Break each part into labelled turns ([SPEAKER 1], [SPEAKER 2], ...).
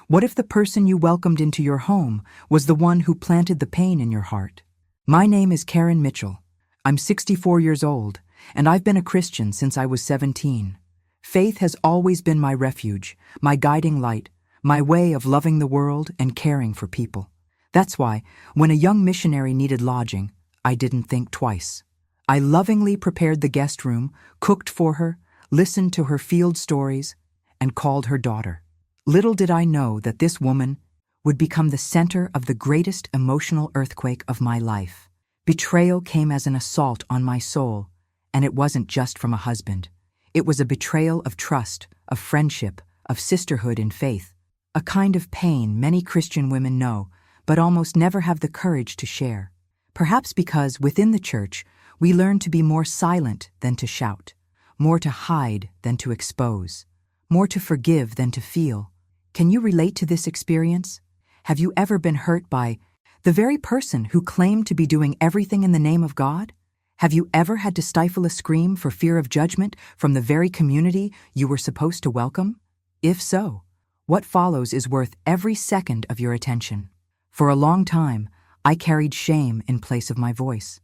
[SPEAKER 1] What if the person you welcomed into your home was the one who planted the pain in your heart? My name is Karen Mitchell. I'm 64 years old, and I've been a Christian since I was 17. Faith has always been my refuge, my guiding light, my way of loving the world and caring for people. That's why, when a young missionary needed lodging, I didn't think twice. I lovingly prepared the guest room, cooked for her, listened to her field stories, and called her daughter. Little did I know that this woman would become the center of the greatest emotional earthquake of my life. Betrayal came as an assault on my soul, and it wasn't just from a husband. It was a betrayal of trust, of friendship, of sisterhood in faith, a kind of pain many Christian women know, but almost never have the courage to share. Perhaps because within the church, we learn to be more silent than to shout, more to hide than to expose, more to forgive than to feel. Can you relate to this experience? Have you ever been hurt by the very person who claimed to be doing everything in the name of God? Have you ever had to stifle a scream for fear of judgment from the very community you were supposed to welcome? If so, what follows is worth every second of your attention. For a long time, I carried shame in place of my voice.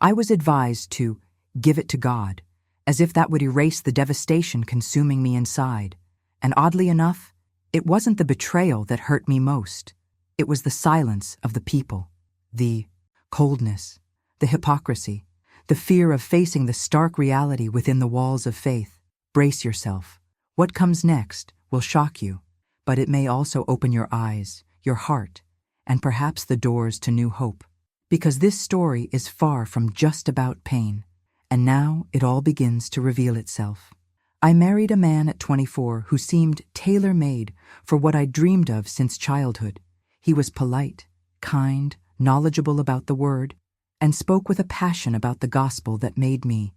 [SPEAKER 1] I was advised to give it to God, as if that would erase the devastation consuming me inside. And oddly enough, it wasn't the betrayal that hurt me most. It was the silence of the people, the coldness, the hypocrisy, the fear of facing the stark reality within the walls of faith. Brace yourself. What comes next will shock you, but it may also open your eyes, your heart, and perhaps the doors to new hope. Because this story is far from just about pain, and now it all begins to reveal itself. I married a man at 24 who seemed tailor-made for what I dreamed of since childhood. He was polite, kind, knowledgeable about the word, and spoke with a passion about the gospel that made me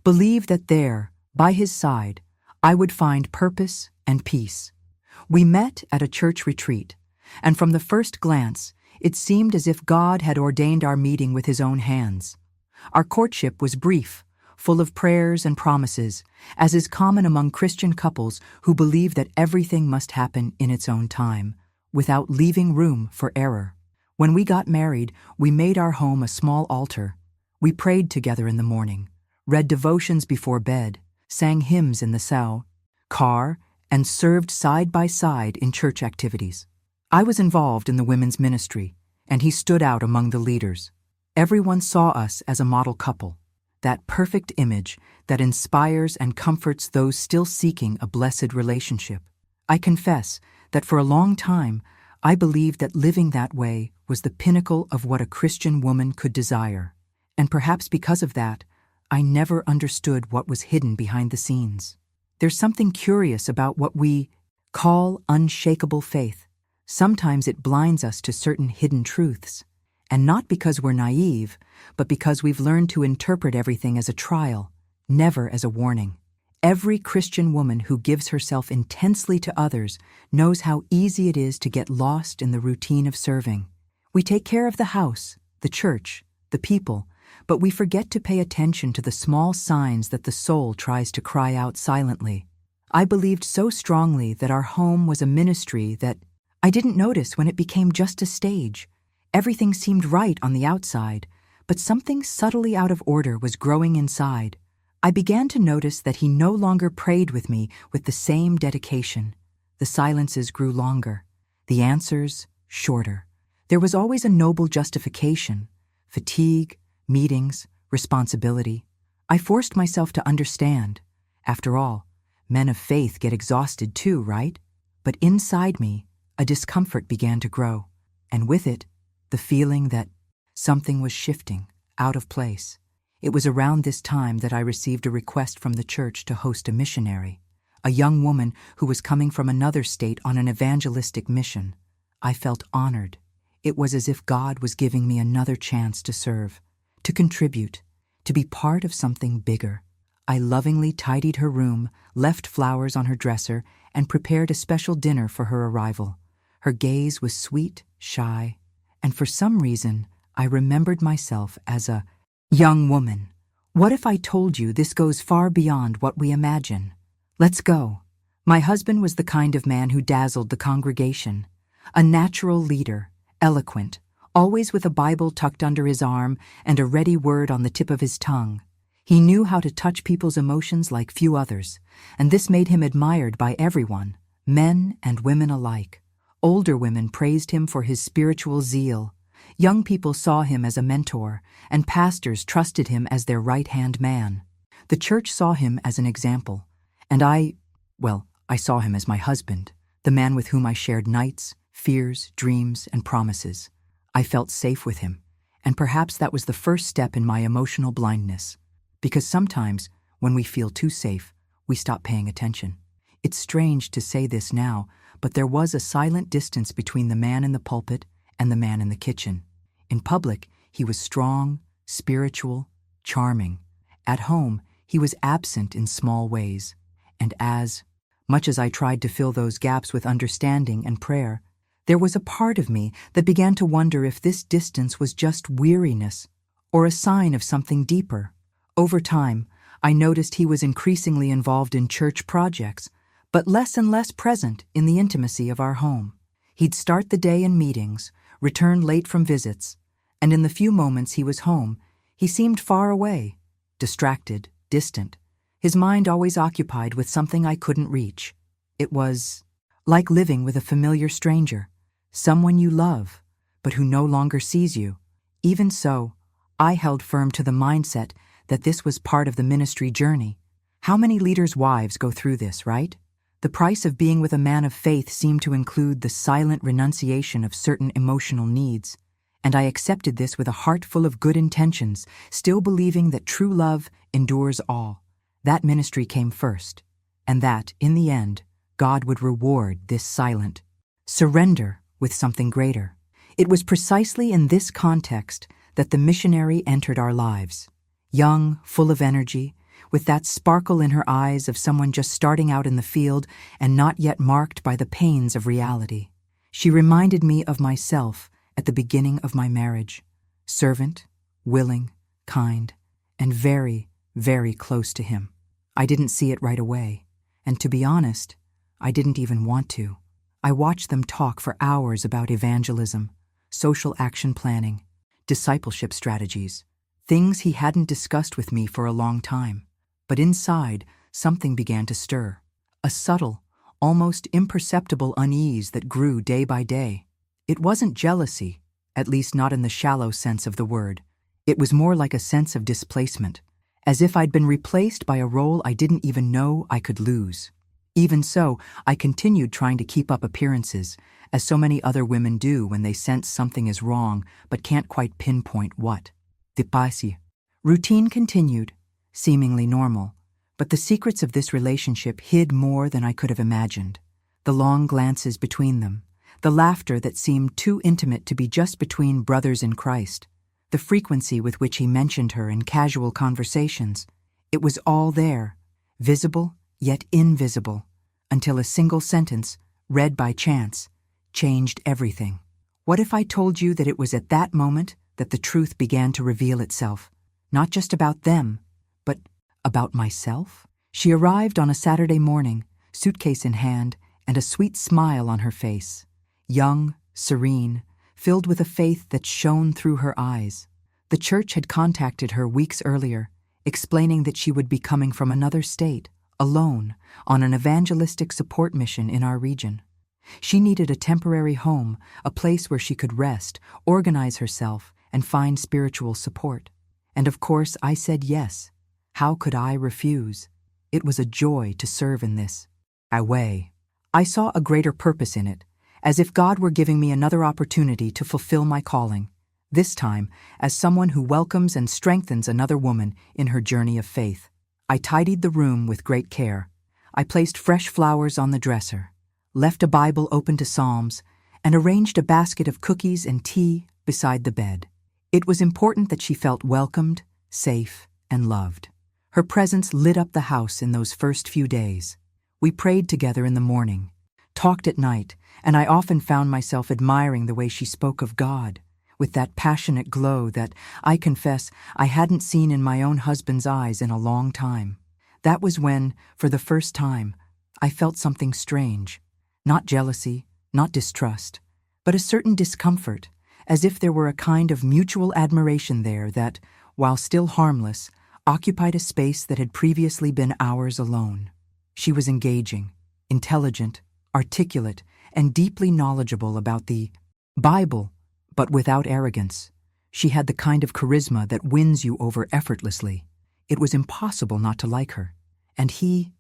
[SPEAKER 1] believe that there, by his side, I would find purpose and peace. We met at a church retreat, and from the first glance, it seemed as if God had ordained our meeting with his own hands. Our courtship was brief, full of prayers and promises, as is common among Christian couples who believe that everything must happen in its own time, without leaving room for error. When we got married, we made our home a small altar. We prayed together in the morning, read devotions before bed, sang hymns in the car, and served side by side in church activities. I was involved in the women's ministry, and he stood out among the leaders. Everyone saw us as a model couple, that perfect image that inspires and comforts those still seeking a blessed relationship. I confess that for a long time, I believed that living that way was the pinnacle of what a Christian woman could desire. And perhaps because of that, I never understood what was hidden behind the scenes. There's something curious about what we call unshakable faith. Sometimes it blinds us to certain hidden truths, and not because we're naive, but because we've learned to interpret everything as a trial, never as a warning. Every Christian woman who gives herself intensely to others knows how easy it is to get lost in the routine of serving. We take care of the house, the church, the people, but we forget to pay attention to the small signs that the soul tries to cry out silently. I believed so strongly that our home was a ministry that I didn't notice when it became just a stage. Everything seemed right on the outside, but something subtly out of order was growing inside. I began to notice that he no longer prayed with me with the same dedication. The silences grew longer, the answers shorter. There was always a noble justification: fatigue, meetings, responsibility. I forced myself to understand. After all, men of faith get exhausted too, right? But inside me, a discomfort began to grow, and with it, the feeling that something was shifting, out of place. It was around this time that I received a request from the church to host a missionary, a young woman who was coming from another state on an evangelistic mission. I felt honored. It was as if God was giving me another chance to serve, to contribute, to be part of something bigger. I lovingly tidied her room, left flowers on her dresser, and prepared a special dinner for her arrival. Her gaze was sweet, shy, and for some reason, I remembered myself as a young woman. What if I told you this goes far beyond what we imagine? Let's go. My husband was the kind of man who dazzled the congregation. A natural leader, eloquent, always with a Bible tucked under his arm and a ready word on the tip of his tongue. He knew how to touch people's emotions like few others, and this made him admired by everyone, men and women alike. Older women praised him for his spiritual zeal. Young people saw him as a mentor, and pastors trusted him as their right-hand man. The church saw him as an example, and I saw him as my husband, the man with whom I shared nights, fears, dreams, and promises. I felt safe with him, and perhaps that was the first step in my emotional blindness. Because sometimes, when we feel too safe, we stop paying attention. It's strange to say this now, but there was a silent distance between the man in the pulpit and the man in the kitchen. In public, he was strong, spiritual, charming. At home, he was absent in small ways. And as much as I tried to fill those gaps with understanding and prayer, there was a part of me that began to wonder if this distance was just weariness or a sign of something deeper. Over time, I noticed he was increasingly involved in church projects, but less and less present in the intimacy of our home. He'd start the day in meetings, return late from visits, and in the few moments he was home, he seemed far away, distracted, distant, his mind always occupied with something I couldn't reach. It was like living with a familiar stranger, someone you love, but who no longer sees you. Even so, I held firm to the mindset that this was part of the ministry journey. How many leaders' wives go through this, right? The price of being with a man of faith seemed to include the silent renunciation of certain emotional needs, and I accepted this with a heart full of good intentions, still believing that true love endures all. That ministry came first, and that, in the end, God would reward this silent surrender with something greater. It was precisely in this context that the missionary entered our lives. Young, full of energy, with that sparkle in her eyes of someone just starting out in the field and not yet marked by the pains of reality. She reminded me of myself at the beginning of my marriage, servant, willing, kind, and very, very close to him. I didn't see it right away, and to be honest, I didn't even want to. I watched them talk for hours about evangelism, social action planning, discipleship strategies, things he hadn't discussed with me for a long time. But inside, something began to stir. A subtle, almost imperceptible unease that grew day by day. It wasn't jealousy, at least not in the shallow sense of the word. It was more like a sense of displacement, as if I'd been replaced by a role I didn't even know I could lose. Even so, I continued trying to keep up appearances, as so many other women do when they sense something is wrong but can't quite pinpoint what. Dipasi. Routine continued, seemingly normal, but the secrets of this relationship hid more than I could have imagined. The long glances between them, the laughter that seemed too intimate to be just between brothers in Christ, the frequency with which he mentioned her in casual conversations. It was all there, visible yet invisible, until a single sentence, read by chance, changed everything. What if I told you that it was at that moment that the truth began to reveal itself, not just about them, but about myself? She arrived on a Saturday morning, suitcase in hand, and a sweet smile on her face. Young, serene, filled with a faith that shone through her eyes. The church had contacted her weeks earlier, explaining that she would be coming from another state, alone, on an evangelistic support mission in our region. She needed a temporary home, a place where she could rest, organize herself, and find spiritual support. And of course, I said yes. How could I refuse? It was a joy to serve in this way. I saw a greater purpose in it, as if God were giving me another opportunity to fulfill my calling, this time as someone who welcomes and strengthens another woman in her journey of faith. I tidied the room with great care. I placed fresh flowers on the dresser, left a Bible open to Psalms, and arranged a basket of cookies and tea beside the bed. It was important that she felt welcomed, safe, and loved. Her presence lit up the house in those first few days. We prayed together in the morning, talked at night, and I often found myself admiring the way she spoke of God, with that passionate glow that, I confess, I hadn't seen in my own husband's eyes in a long time. That was when, for the first time, I felt something strange. Not jealousy, not distrust, but a certain discomfort, as if there were a kind of mutual admiration there that, while still harmless, occupied a space that had previously been ours alone. She was engaging, intelligent, articulate, and deeply knowledgeable about the Bible, but without arrogance. She had the kind of charisma that wins you over effortlessly. It was impossible not to like her. And he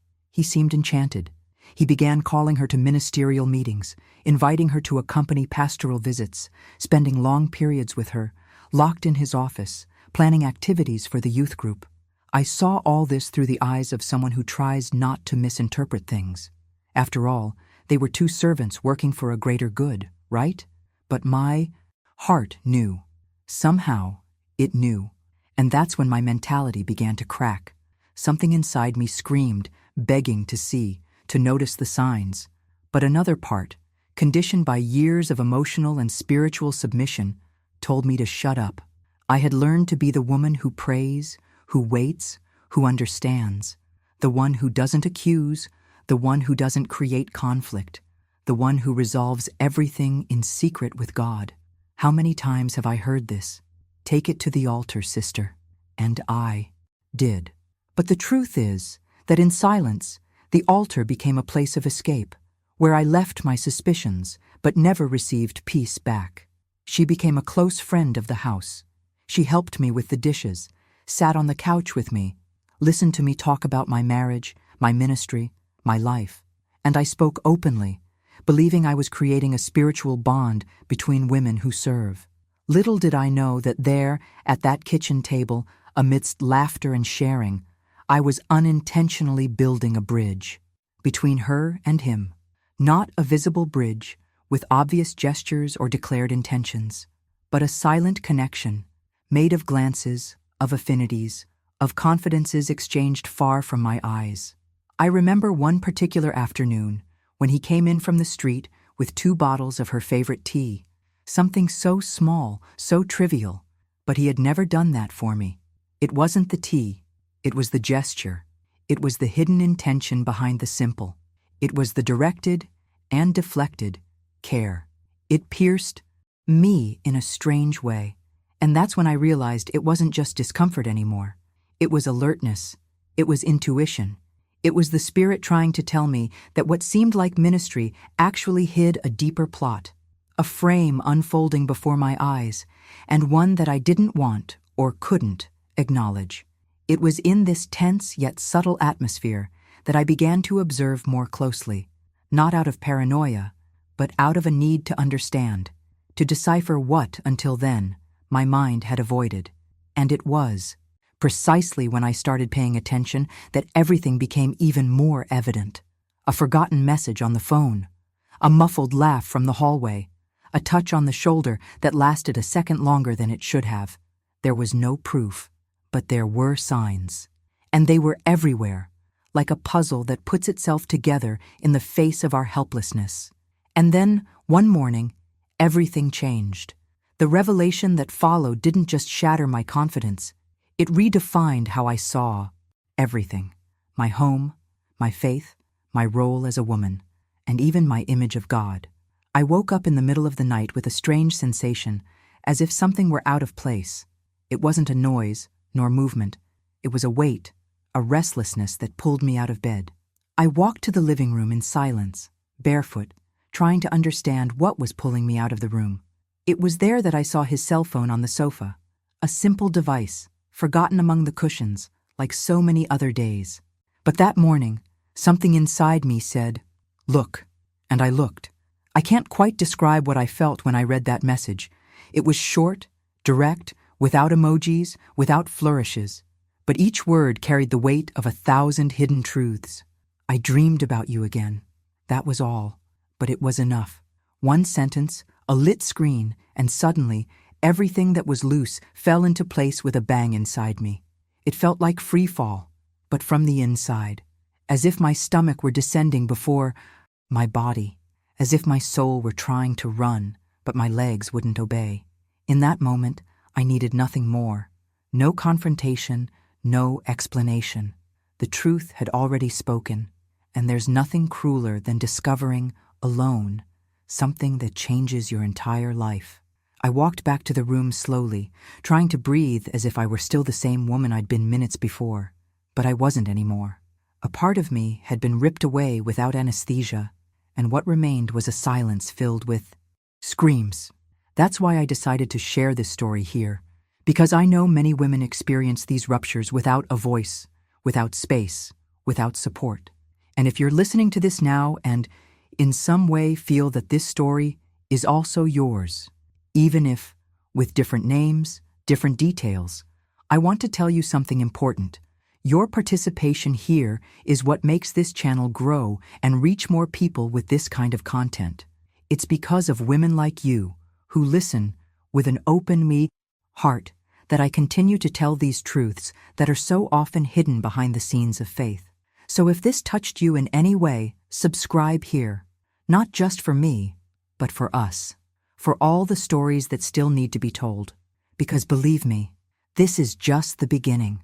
[SPEAKER 1] seemed enchanted. He began calling her to ministerial meetings, inviting her to accompany pastoral visits, spending long periods with her, locked in his office, planning activities for the youth group. I saw all this through the eyes of someone who tries not to misinterpret things. After all, they were two servants working for a greater good, right? But my heart knew. Somehow, it knew. And that's when my mentality began to crack. Something inside me screamed, begging to see, to notice the signs. But another part, conditioned by years of emotional and spiritual submission, told me to shut up. I had learned to be the woman who prays, who waits, who understands, the one who doesn't accuse, the one who doesn't create conflict, the one who resolves everything in secret with God. How many times have I heard this? Take it to the altar, sister. And I did. But the truth is that in silence, the altar became a place of escape, where I left my suspicions but never received peace back. She became a close friend of the house. She helped me with the dishes, sat on the couch with me, listened to me talk about my marriage, my ministry, my life, and I spoke openly, believing I was creating a spiritual bond between women who serve. Little did I know that there, at that kitchen table, amidst laughter and sharing, I was unintentionally building a bridge between her and him. Not a visible bridge with obvious gestures or declared intentions, but a silent connection made of glances, of affinities, of confidences exchanged far from my eyes. I remember one particular afternoon when he came in from the street with 2 bottles of her favorite tea, something so small, so trivial, but he had never done that for me. It wasn't the tea, it was the gesture. It was the hidden intention behind the simple. It was the directed and deflected care. It pierced me in a strange way, and that's when I realized it wasn't just discomfort anymore. It was alertness. It was intuition. It was the Spirit trying to tell me that what seemed like ministry actually hid a deeper plot, a frame unfolding before my eyes, and one that I didn't want or couldn't acknowledge. It was in this tense yet subtle atmosphere that I began to observe more closely, not out of paranoia, but out of a need to understand, to decipher what, until then, my mind had avoided. And it was precisely when I started paying attention that everything became even more evident. A forgotten message on the phone, a muffled laugh from the hallway, a touch on the shoulder that lasted a second longer than it should have. There was no proof, but there were signs. And they were everywhere, like a puzzle that puts itself together in the face of our helplessness. And then, one morning, everything changed. The revelation that followed didn't just shatter my confidence, it redefined how I saw everything. My home, my faith, my role as a woman, and even my image of God. I woke up in the middle of the night with a strange sensation, as if something were out of place. It wasn't a noise, nor movement. It was a weight, a restlessness that pulled me out of bed. I walked to the living room in silence, barefoot, trying to understand what was pulling me out of the room. It was there that I saw his cell phone on the sofa, a simple device, forgotten among the cushions, like so many other days. But that morning, something inside me said, "Look," and I looked. I can't quite describe what I felt when I read that message. It was short, direct, without emojis, without flourishes, but each word carried the weight of 1,000 hidden truths. "I dreamed about you again." That was all, but it was enough. One sentence, a lit screen, and suddenly, everything that was loose fell into place with a bang inside me. It felt like free fall, but from the inside, as if my stomach were descending before my body, as if my soul were trying to run, but my legs wouldn't obey. In that moment, I needed nothing more. No confrontation, no explanation. The truth had already spoken, And there's nothing crueler than discovering, alone, something that changes your entire life. I walked back to the room slowly, trying to breathe as if I were still the same woman I'd been minutes before. But I wasn't anymore. A part of me had been ripped away without anesthesia, and what remained was a silence filled with screams. That's why I decided to share this story here, because I know many women experience these ruptures without a voice, without space, without support. And if you're listening to this now and in some way feel that this story is also yours, even if with different names, different details, I want to tell you something important. Your participation here is what makes this channel grow and reach more people with this kind of content. It's because of women like you, who listen with an open heart, that I continue to tell these truths that are so often hidden behind the scenes of faith. So if this touched you in any way, subscribe here, not just for me, but for us, for all the stories that still need to be told. Because believe me, this is just the beginning.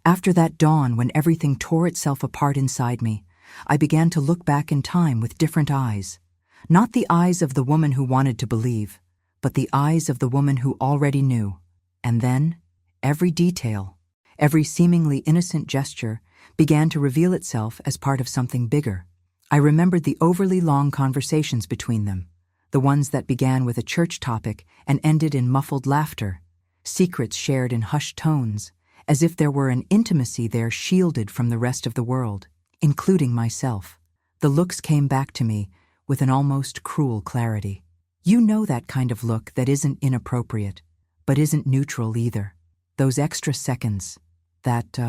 [SPEAKER 1] After that dawn when everything tore itself apart inside me, I began to look back in time with different eyes. Not the eyes of the woman who wanted to believe, but the eyes of the woman who already knew. And then, every detail, every seemingly innocent gesture began to reveal itself as part of something bigger. I remembered the overly long conversations between them, the ones that began with a church topic and ended in muffled laughter, secrets shared in hushed tones, as if there were an intimacy there shielded from the rest of the world, including myself. The looks came back to me with an almost cruel clarity. You know that kind of look that isn't inappropriate, but isn't neutral either. Those extra seconds, that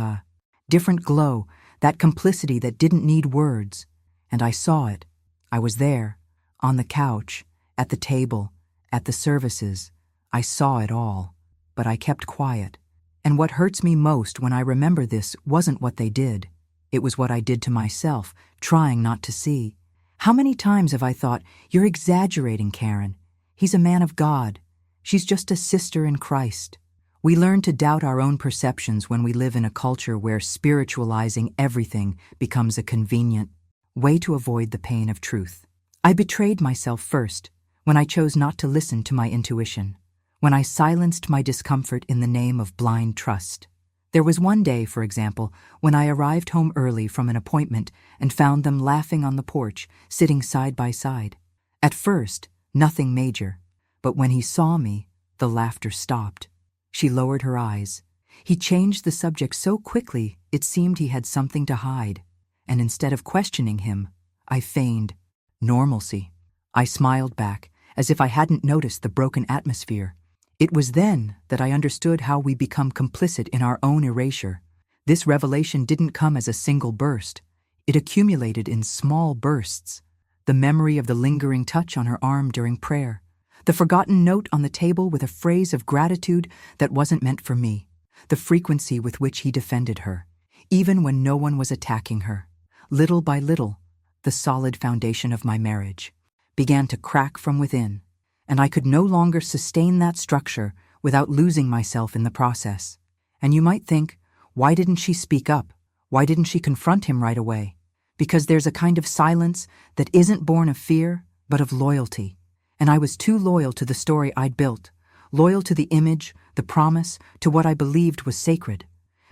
[SPEAKER 1] different glow, that complicity that didn't need words. And I saw it. I was there, on the couch, at the table, at the services. I saw it all, but I kept quiet. And what hurts me most when I remember this wasn't what they did. It was what I did to myself, trying not to see. How many times have I thought, "You're exaggerating, Karen. He's a man of God. She's just a sister in Christ." We learn to doubt our own perceptions when we live in a culture where spiritualizing everything becomes a convenient way to avoid the pain of truth. I betrayed myself first, when I chose not to listen to my intuition, when I silenced my discomfort in the name of blind trust. There was one day, for example, when I arrived home early from an appointment and found them laughing on the porch, sitting side by side. At first, nothing major, but when he saw me, the laughter stopped. She lowered her eyes. He changed the subject so quickly it seemed he had something to hide, and instead of questioning him, I feigned normalcy. I smiled back, as if I hadn't noticed the broken atmosphere. It was then that I understood how we become complicit in our own erasure. This revelation didn't come as a single burst. It accumulated in small bursts. The memory of the lingering touch on her arm during prayer. The forgotten note on the table with a phrase of gratitude that wasn't meant for me. The frequency with which he defended her, even when no one was attacking her. Little by little, the solid foundation of my marriage began to crack from within, and I could no longer sustain that structure without losing myself in the process. And you might think, why didn't she speak up? Why didn't she confront him right away? Because there's a kind of silence that isn't born of fear, but of loyalty. And I was too loyal to the story I'd built, loyal to the image, the promise, to what I believed was sacred.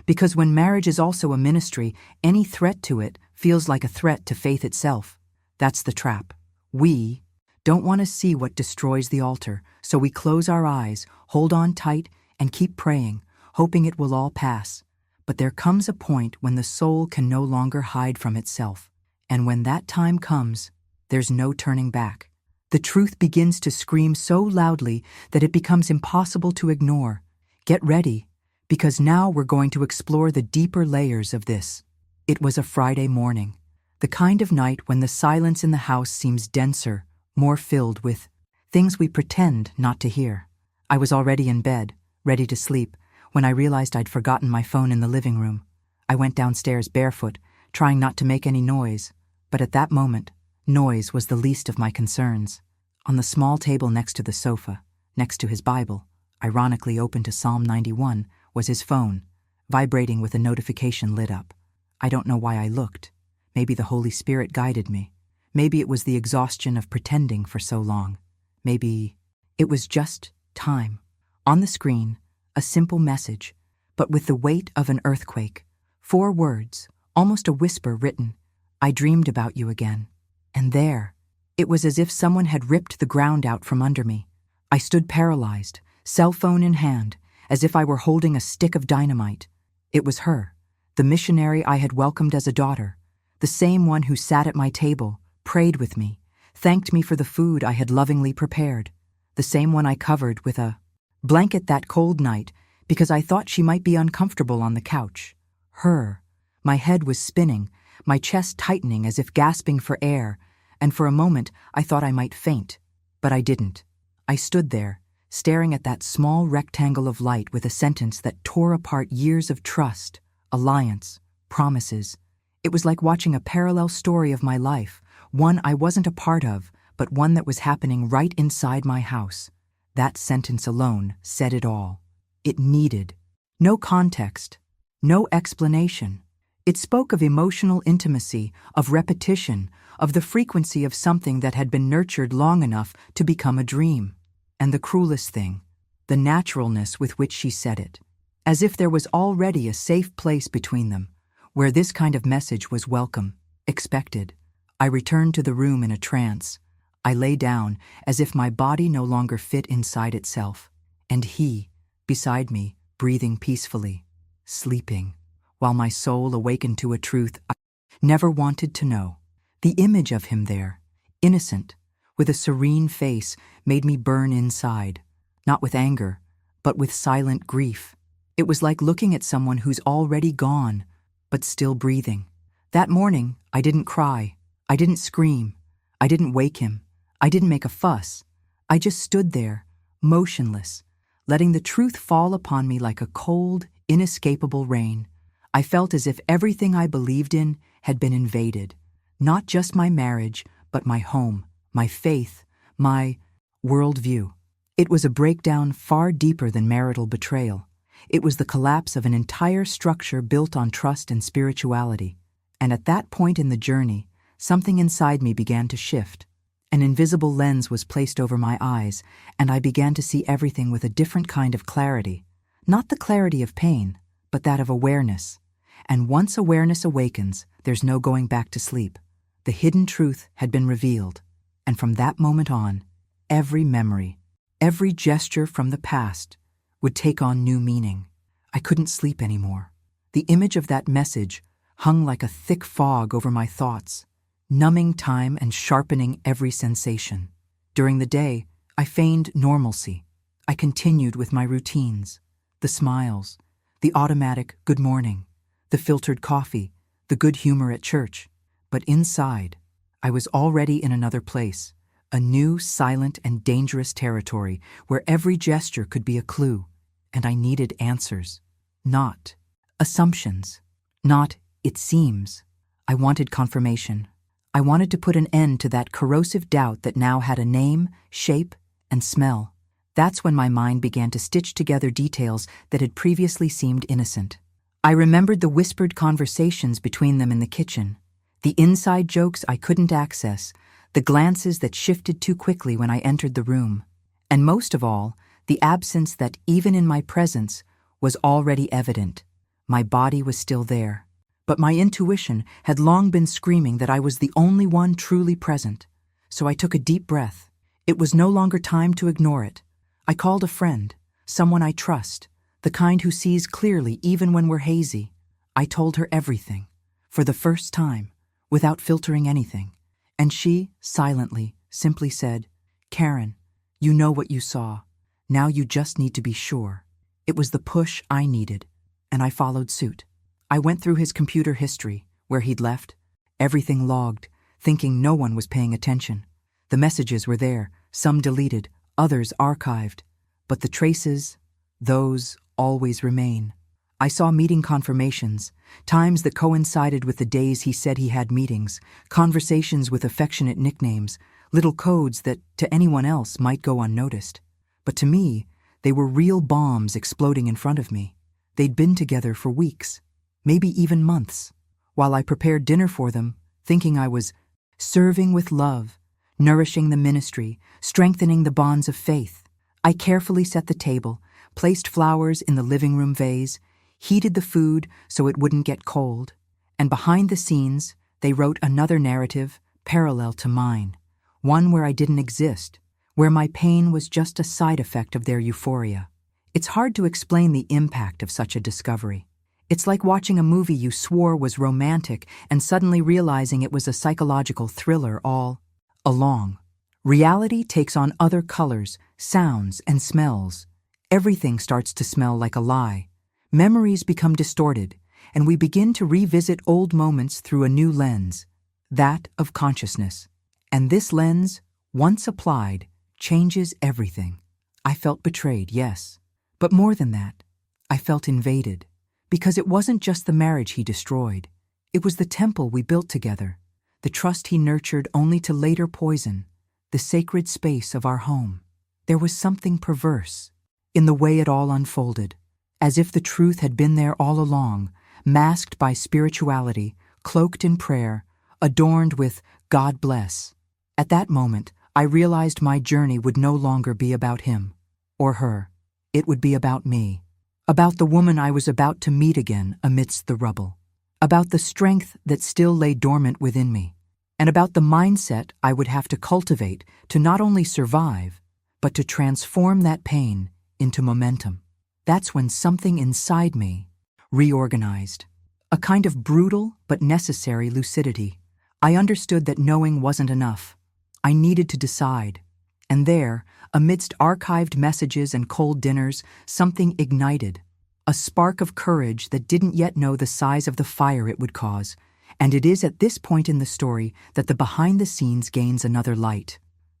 [SPEAKER 1] Because when marriage is also a ministry, any threat to it feels like a threat to faith itself. That's the trap. We don't want to see what destroys the altar, so we close our eyes, hold on tight, and keep praying, hoping it will all pass. But there comes a point when the soul can no longer hide from itself. And when that time comes, there's no turning back. The truth begins to scream so loudly that it becomes impossible to ignore. Get ready, because now we're going to explore the deeper layers of this. It was a Friday morning, the kind of night when the silence in the house seems denser, more filled with things we pretend not to hear. I was already in bed, ready to sleep, when I realized I'd forgotten my phone in the living room. I went downstairs barefoot, trying not to make any noise, but at that moment, noise was the least of my concerns. On the small table next to the sofa, next to his Bible, ironically open to Psalm 91, was his phone, vibrating with a notification lit up. I don't know why I looked. Maybe the Holy Spirit guided me. Maybe it was the exhaustion of pretending for so long. Maybe it was just time. On the screen, a simple message, but with the weight of an earthquake. 4 words, almost a whisper written, "I dreamed about you again." And there, it was as if someone had ripped the ground out from under me. I stood paralyzed, cell phone in hand, as if I were holding a stick of dynamite. It was her, the missionary I had welcomed as a daughter, the same one who sat at my table, prayed with me, thanked me for the food I had lovingly prepared, the same one I covered with a blanket that cold night because I thought she might be uncomfortable on the couch. Her. My head was spinning, my chest tightening as if gasping for air, and for a moment I thought I might faint. But I didn't. I stood there, staring at that small rectangle of light with a sentence that tore apart years of trust, alliance, promises. It was like watching a parallel story of my life, one I wasn't a part of, but one that was happening right inside my house. That sentence alone said it all. It needed no context, no explanation. It spoke of emotional intimacy, of repetition, of the frequency of something that had been nurtured long enough to become a dream. And the cruelest thing, the naturalness with which she said it, as if there was already a safe place between them, where this kind of message was welcome, expected. I returned to the room in a trance. I lay down as if my body no longer fit inside itself, and he, beside me, breathing peacefully, sleeping, while my soul awakened to a truth I never wanted to know. The image of him there, innocent, with a serene face, made me burn inside, not with anger, but with silent grief. It was like looking at someone who's already gone, but still breathing. That morning, I didn't cry. I didn't scream. I didn't wake him. I didn't make a fuss. I just stood there, motionless, letting the truth fall upon me like a cold, inescapable rain. I felt as if everything I believed in had been invaded. Not just my marriage, but my home, my faith, my worldview. It was a breakdown far deeper than marital betrayal. It was the collapse of an entire structure built on trust and spirituality. And at that point in the journey, something inside me began to shift. An invisible lens was placed over my eyes, and I began to see everything with a different kind of clarity. Not the clarity of pain, but that of awareness. And once awareness awakens, there's no going back to sleep. The hidden truth had been revealed. And from that moment on, every memory, every gesture from the past would take on new meaning. I couldn't sleep anymore. The image of that message hung like a thick fog over my thoughts, numbing time and sharpening every sensation. During the day, I feigned normalcy. I continued with my routines, the smiles, the automatic good morning, the filtered coffee, the good humor at church. But inside, I was already in another place, a new, silent, and dangerous territory where every gesture could be a clue, and I needed answers, not assumptions, not it seems. I wanted confirmation. I wanted to put an end to that corrosive doubt that now had a name, shape, and smell. That's when my mind began to stitch together details that had previously seemed innocent. I remembered the whispered conversations between them in the kitchen, the inside jokes I couldn't access, the glances that shifted too quickly when I entered the room, and most of all, the absence that, even in my presence, was already evident. My body was still there, but my intuition had long been screaming that I was the only one truly present. So I took a deep breath. It was no longer time to ignore it. I called a friend, someone I trust, the kind who sees clearly even when we're hazy. I told her everything, for the first time, without filtering anything. And she, silently, simply said, "Karen, you know what you saw. Now you just need to be sure." It was the push I needed, and I followed suit. I went through his computer history, where he'd left, everything logged, thinking no one was paying attention. The messages were there, some deleted, others archived, but the traces, those always remain. I saw meeting confirmations, times that coincided with the days he said he had meetings, conversations with affectionate nicknames, little codes that, to anyone else, might go unnoticed. But to me, they were real bombs exploding in front of me. They'd been together for weeks, maybe even months. While I prepared dinner for them, thinking I was serving with love, nourishing the ministry, strengthening the bonds of faith. I carefully set the table, placed flowers in the living room vase, heated the food so it wouldn't get cold, and behind the scenes, they wrote another narrative parallel to mine, one where I didn't exist, where my pain was just a side effect of their euphoria. It's hard to explain the impact of such a discovery. It's like watching a movie you swore was romantic and suddenly realizing it was a psychological thriller all along. Reality takes on other colors, sounds, and smells. Everything starts to smell like a lie. Memories become distorted, and we begin to revisit old moments through a new lens, that of consciousness. And this lens, once applied, changes everything. I felt betrayed, yes. But more than that, I felt invaded. Because it wasn't just the marriage he destroyed. It was the temple we built together, the trust he nurtured only to later poison, the sacred space of our home. There was something perverse in the way it all unfolded, as if the truth had been there all along, masked by spirituality, cloaked in prayer, adorned with God bless. At that moment, I realized my journey would no longer be about him or her. It would be about me, about the woman I was about to meet again amidst the rubble, about the strength that still lay dormant within me, and about the mindset I would have to cultivate to not only survive, but to transform that pain into momentum. That's when something inside me reorganized, a kind of brutal but necessary lucidity. I understood that knowing wasn't enough. I needed to decide. And there, amidst archived messages and cold dinners, something ignited, a spark of courage that didn't yet know the size of the fire it would cause. And it is at this point in the story that the behind the scenes gains another light.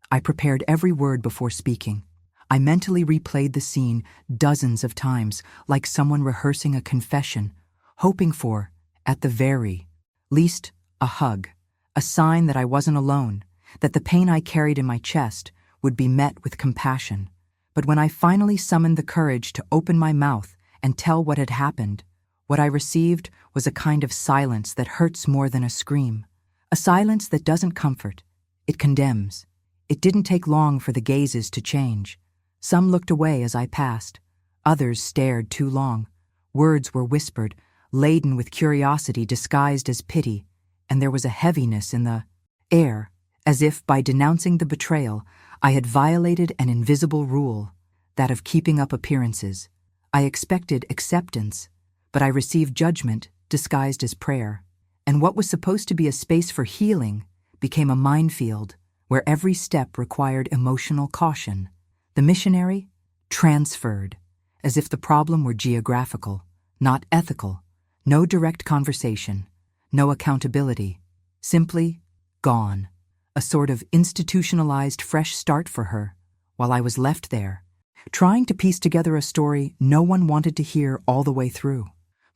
[SPEAKER 1] I prepared every word before speaking. I mentally replayed the scene dozens of times, like someone rehearsing a confession, hoping for, at the very least, a hug, a sign that I wasn't alone, that the pain I carried in my chest would be met with compassion. But when I finally summoned the courage to open my mouth and tell what had happened, what I received was a kind of silence that hurts more than a scream, a silence that doesn't comfort, it condemns. It didn't take long for the gazes to change. Some looked away as I passed, others stared too long. Words were whispered, laden with curiosity disguised as pity, and there was a heaviness in the air, as if by denouncing the betrayal, I had violated an invisible rule, that of keeping up appearances. I expected acceptance, but I received judgment disguised as prayer. And what was supposed to be a space for healing became a minefield where every step required emotional caution. The missionary transferred, as if the problem were geographical, not ethical. No direct conversation, no accountability, simply gone. A sort of institutionalized fresh start for her, while I was left there, trying to piece together a story no one wanted to hear all the way through.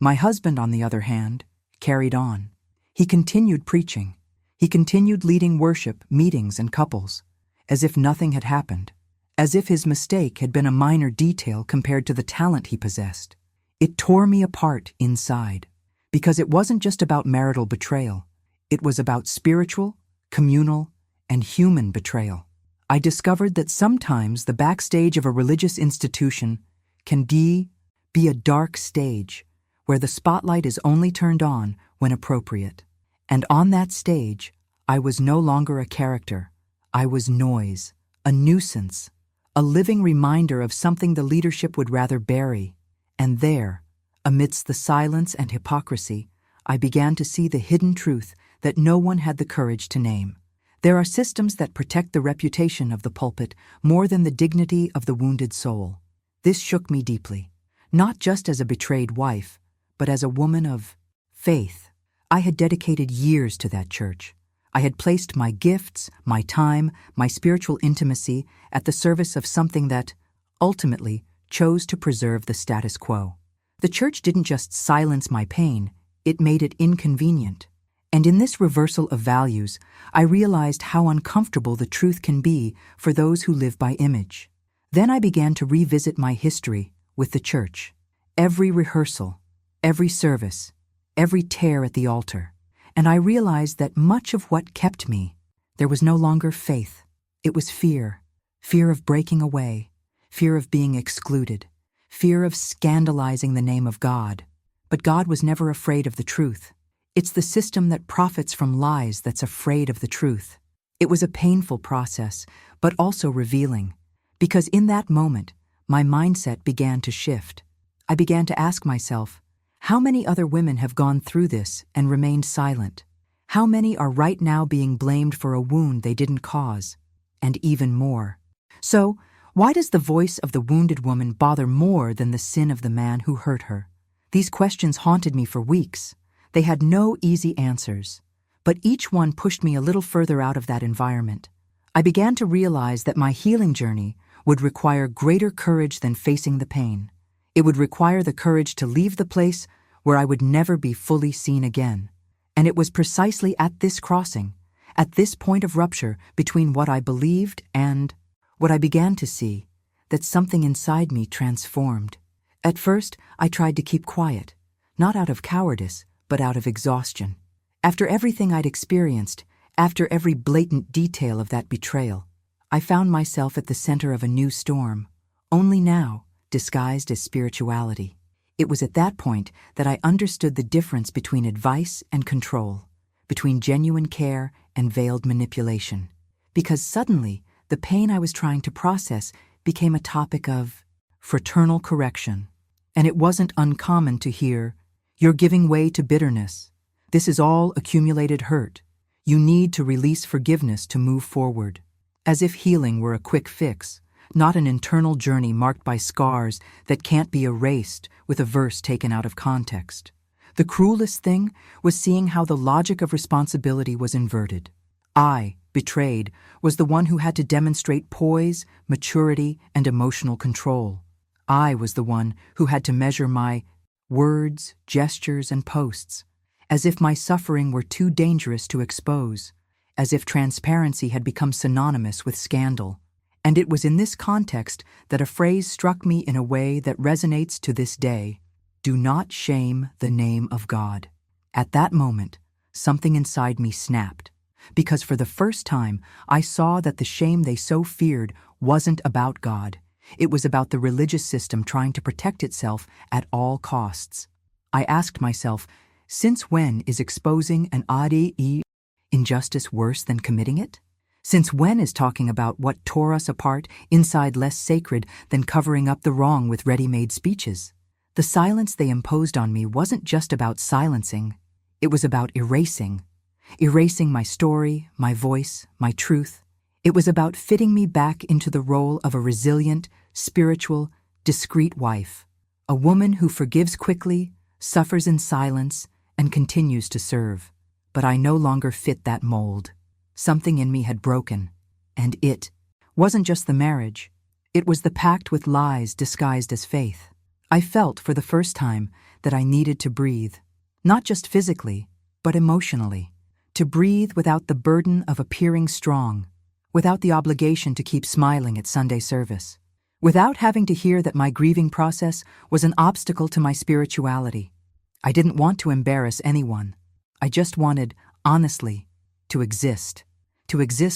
[SPEAKER 1] My husband, on the other hand, carried on. He continued preaching. He continued leading worship, meetings, and couples, as if nothing had happened, as if his mistake had been a minor detail compared to the talent he possessed. It tore me apart inside, because it wasn't just about marital betrayal. It was about spiritual, communal, and human betrayal. I discovered that sometimes the backstage of a religious institution can be a dark stage where the spotlight is only turned on when appropriate. And on that stage, I was no longer a character. I was noise, a nuisance, a living reminder of something the leadership would rather bury. And there, amidst the silence and hypocrisy, I began to see the hidden truth that no one had the courage to name. There are systems that protect the reputation of the pulpit more than the dignity of the wounded soul. This shook me deeply, not just as a betrayed wife, but as a woman of faith. I had dedicated years to that church. I had placed my gifts, my time, my spiritual intimacy at the service of something that, ultimately, chose to preserve the status quo. The church didn't just silence my pain, it made it inconvenient. And in this reversal of values, I realized how uncomfortable the truth can be for those who live by image. Then I began to revisit my history with the church. Every rehearsal, every service, every tear at the altar. and I realized that much of what kept me, there was no longer faith. It was fear. Fear of breaking away, fear of being excluded, fear of scandalizing the name of God. But God was never afraid of the truth. It's the system that profits from lies that's afraid of the truth. It was a painful process, but also revealing, because in that moment, my mindset began to shift. I began to ask myself, how many other women have gone through this and remained silent? How many are right now being blamed for a wound they didn't cause? And even more. So, why does the voice of the wounded woman bother more than the sin of the man who hurt her? These questions haunted me for weeks. They had no easy answers, but each one pushed me a little further out of that environment. I began to realize that my healing journey would require greater courage than facing the pain. It would require the courage to leave the place where I would never be fully seen again. And it was precisely at this crossing, at this point of rupture between what I believed and what I began to see, that something inside me transformed. At first, I tried to keep quiet, not out of cowardice, but out of exhaustion. After everything I'd experienced, after every blatant detail of that betrayal, I found myself at the center of a new storm, only now disguised as spirituality. It was at that point that I understood the difference between advice and control, between genuine care and veiled manipulation. Because suddenly, the pain I was trying to process became a topic of fraternal correction. And it wasn't uncommon to hear, "You're giving way to bitterness. This is all accumulated hurt. You need to release forgiveness to move forward." As if healing were a quick fix, not an internal journey marked by scars that can't be erased with a verse taken out of context. The cruelest thing was seeing how the logic of responsibility was inverted. I, betrayed, was the one who had to demonstrate poise, maturity, and emotional control. I was the one who had to measure my words, gestures, and posts, as if my suffering were too dangerous to expose, as if transparency had become synonymous with scandal. And it was in this context that a phrase struck me in a way that resonates to this day: "Do not shame the name of God." At that moment, something inside me snapped, because for the first time, I saw that the shame they so feared wasn't about God. It was about the religious system trying to protect itself at all costs. I asked myself, since when is exposing an injustice worse than committing it? Since when is talking about what tore us apart inside less sacred than covering up the wrong with ready-made speeches? The silence they imposed on me wasn't just about silencing, it was about erasing. Erasing my story, my voice, my truth. It was about fitting me back into the role of a resilient, spiritual, discreet wife, a woman who forgives quickly, suffers in silence, and continues to serve. But I no longer fit that mold. Something in me had broken, and it wasn't just the marriage. It was the pact with lies disguised as faith. I felt for the first time that I needed to breathe, not just physically, but emotionally. To breathe without the burden of appearing strong, without the obligation to keep smiling at Sunday service, without having to hear that my grieving process was an obstacle to my spirituality. I didn't want to embarrass anyone. I just wanted, honestly, to exist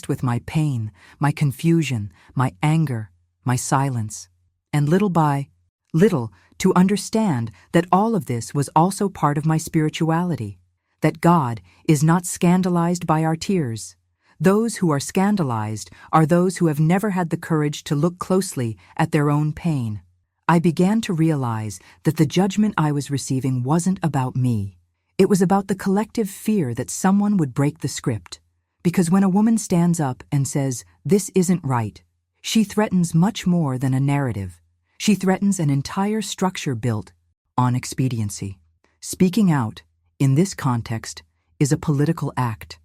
[SPEAKER 1] with my pain, my confusion, my anger, my silence, and little by little to understand that all of this was also part of my spirituality. That God is not scandalized by our tears. Those who are scandalized are those who have never had the courage to look closely at their own pain. I began to realize that the judgment I was receiving wasn't about me. It was about the collective fear that someone would break the script. Because when a woman stands up and says, "This isn't right," she threatens much more than a narrative. She threatens an entire structure built on expediency. Speaking out, in this context, is a political act,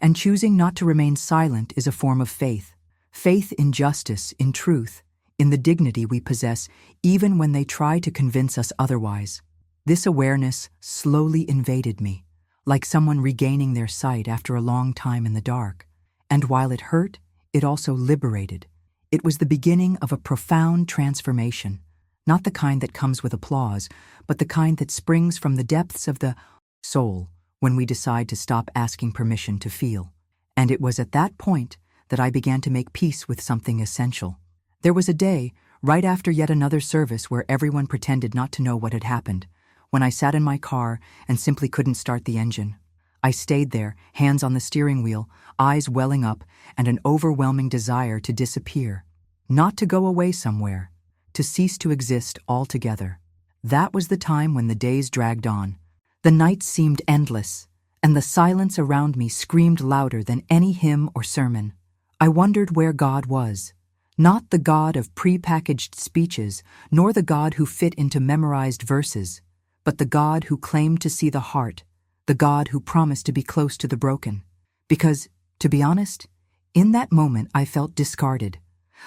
[SPEAKER 1] and choosing not to remain silent is a form of faith. Faith in justice, in truth, in the dignity we possess, even when they try to convince us otherwise. This awareness slowly invaded me, like someone regaining their sight after a long time in the dark. And while it hurt, it also liberated. It was the beginning of a profound transformation, not the kind that comes with applause, but the kind that springs from the depths of the soul, when we decide to stop asking permission to feel. And it was at that point that I began to make peace with something essential. There was a day, right after yet another service where everyone pretended not to know what had happened, when I sat in my car and simply couldn't start the engine. I stayed there, hands on the steering wheel, eyes welling up, and an overwhelming desire to disappear. Not to go away somewhere, to cease to exist altogether. That was the time when the days dragged on. The nights seemed endless, and the silence around me screamed louder than any hymn or sermon. I wondered where God was. Not the God of pre-packaged speeches, nor the God who fit into memorized verses, but the God who claimed to see the heart, the God who promised to be close to the broken. Because, to be honest, in that moment I felt discarded,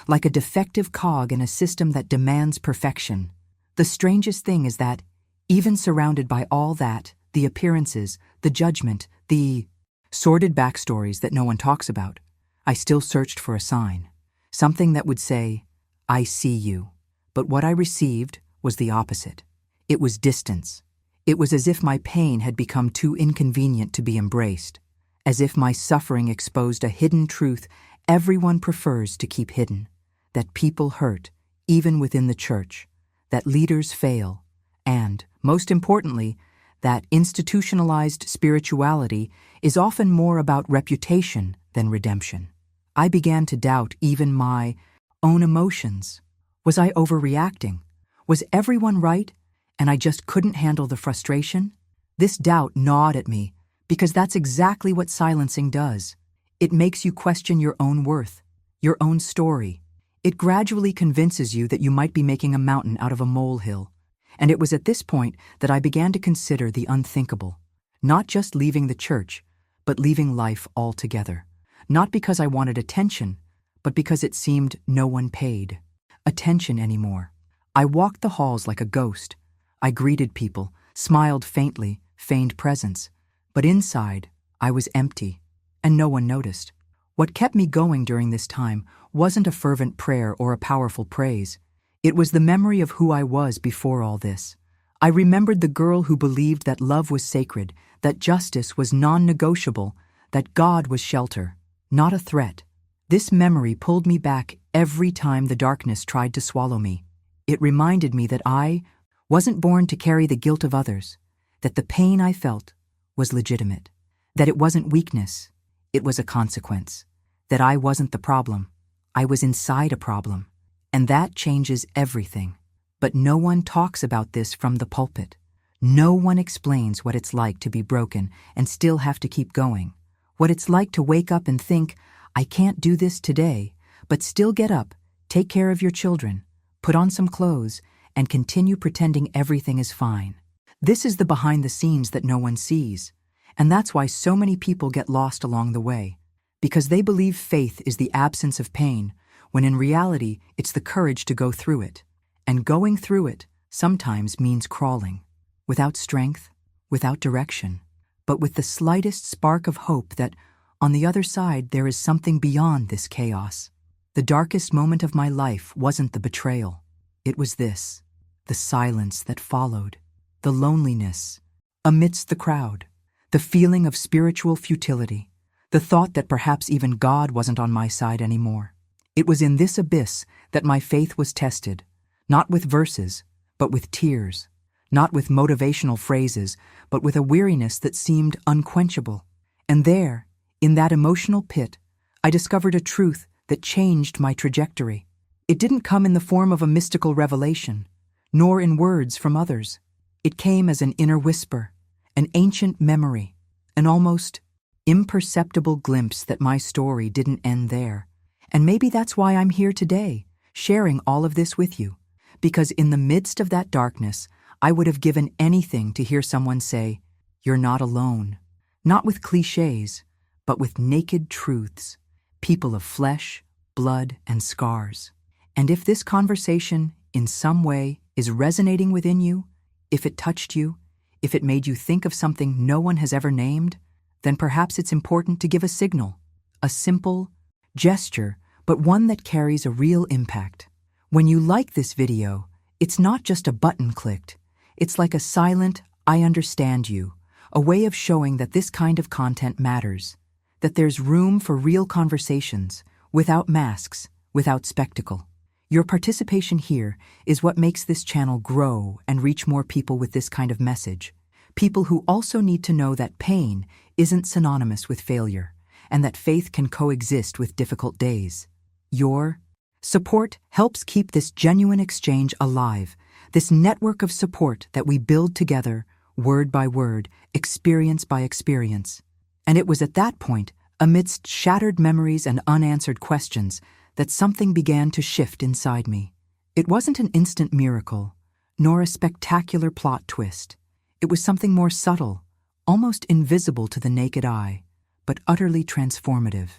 [SPEAKER 1] like a defective cog in a system that demands perfection. The strangest thing is that, even surrounded by all that, the appearances, the judgment, the sordid backstories that no one talks about, I still searched for a sign. Something that would say, I see you. But what I received was the opposite. It was distance. It was as if my pain had become too inconvenient to be embraced, as if my suffering exposed a hidden truth everyone prefers to keep hidden, that people hurt, even within the church, that leaders fail, and, most importantly, that institutionalized spirituality is often more about reputation than redemption. I began to doubt even my own emotions. Was I overreacting? Was everyone right, and I just couldn't handle the frustration? This doubt gnawed at me, because that's exactly what silencing does. It makes you question your own worth, your own story. It gradually convinces you that you might be making a mountain out of a molehill. And it was at this point that I began to consider the unthinkable. Not just leaving the church, but leaving life altogether. Not because I wanted attention, but because it seemed no one paid attention anymore. I walked the halls like a ghost. I greeted people, smiled faintly, feigned presence. But inside, I was empty, and no one noticed. What kept me going during this time wasn't a fervent prayer or a powerful praise. It was the memory of who I was before all this. I remembered the girl who believed that love was sacred, that justice was non-negotiable, that God was shelter, not a threat. This memory pulled me back every time the darkness tried to swallow me. It reminded me that I wasn't born to carry the guilt of others, that the pain I felt was legitimate, that it wasn't weakness, it was a consequence, that I wasn't the problem, I was inside a problem, and that changes everything. But no one talks about this from the pulpit. No one explains what it's like to be broken and still have to keep going, what it's like to wake up and think, I can't do this today, but still get up, take care of your children, put on some clothes, and continue pretending everything is fine. This is the behind the scenes that no one sees, and that's why so many people get lost along the way, because they believe faith is the absence of pain, when in reality it's the courage to go through it. And going through it sometimes means crawling, without strength, without direction, but with the slightest spark of hope that, on the other side, there is something beyond this chaos. The darkest moment of my life wasn't the betrayal. It was this, the silence that followed, the loneliness amidst the crowd, the feeling of spiritual futility, the thought that perhaps even God wasn't on my side anymore. It was in this abyss that my faith was tested, not with verses, but with tears, not with motivational phrases, but with a weariness that seemed unquenchable. And there, in that emotional pit, I discovered a truth that changed my trajectory. It didn't come in the form of a mystical revelation, nor in words from others. It came as an inner whisper, an ancient memory, an almost imperceptible glimpse that my story didn't end there. And maybe that's why I'm here today, sharing all of this with you. Because in the midst of that darkness, I would have given anything to hear someone say, "You're not alone." Not with cliches, but with naked truths, people of flesh, blood, and scars. And if this conversation, in some way, is resonating within you, if it touched you, if it made you think of something no one has ever named, then perhaps it's important to give a signal, a simple gesture, but one that carries a real impact. When you like this video, it's not just a button clicked. It's like a silent, I understand you, a way of showing that this kind of content matters, that there's room for real conversations, without masks, without spectacle. Your participation here is what makes this channel grow and reach more people with this kind of message. People who also need to know that pain isn't synonymous with failure, and that faith can coexist with difficult days. Your support helps keep this genuine exchange alive, this network of support that we build together, word by word, experience by experience. And it was at that point, amidst shattered memories and unanswered questions, that something began to shift inside me. It wasn't an instant miracle, nor a spectacular plot twist. It was something more subtle, almost invisible to the naked eye, but utterly transformative.